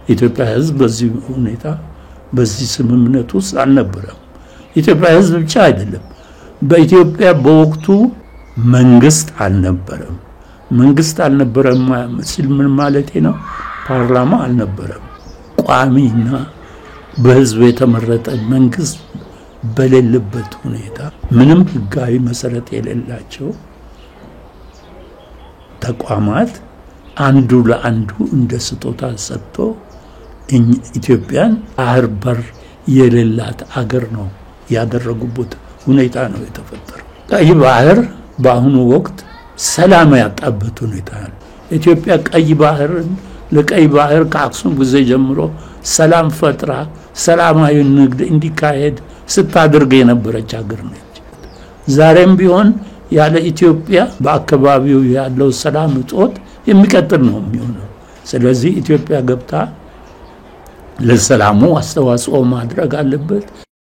ኢትዮጵያ ህዝብ በዚህ ሁኔታ በዚህ ስምምነት ውስጥ አልነበረም። ኢትዮጵያ ህዝብ ብቻ አይደለም፣ በኢትዮጵያ በወቅቱ መንግስት አልነበረም። መንግስት አልነበረም ሲል ምን ማለት ነው? ፓርላማ አልነበረም። ቋሚና በህዝብ የተመረጠ መንግስት በሌለበት ሁኔታ ምንም ህጋዊ መሰረት የሌላቸው ተቋማት አንዱ ለአንዱ እንደ ስጦታ ሰጥቶ ኢትዮጵያን ባህር በር የሌላት አገር ነው ያደረጉበት ሁኔታ ነው የተፈጠረው። ቀይ ባህር በአሁኑ ወቅት ሰላም ያጣበት ሁኔታ ነው። ኢትዮጵያ ቀይ ባህርን ለቀይ ባህር ከአክሱም ጊዜ ጀምሮ ሰላም ፈጥራ ሰላማዊ ንግድ እንዲካሄድ ስታደርግ የነበረች ሀገር ነች። ዛሬም ቢሆን ያለ ኢትዮጵያ በአካባቢው ያለው ሰላም እጦት የሚቀጥል ነው የሚሆነው። ስለዚህ ኢትዮጵያ ገብታ ለሰላሙ አስተዋጽኦ ማድረግ አለበት።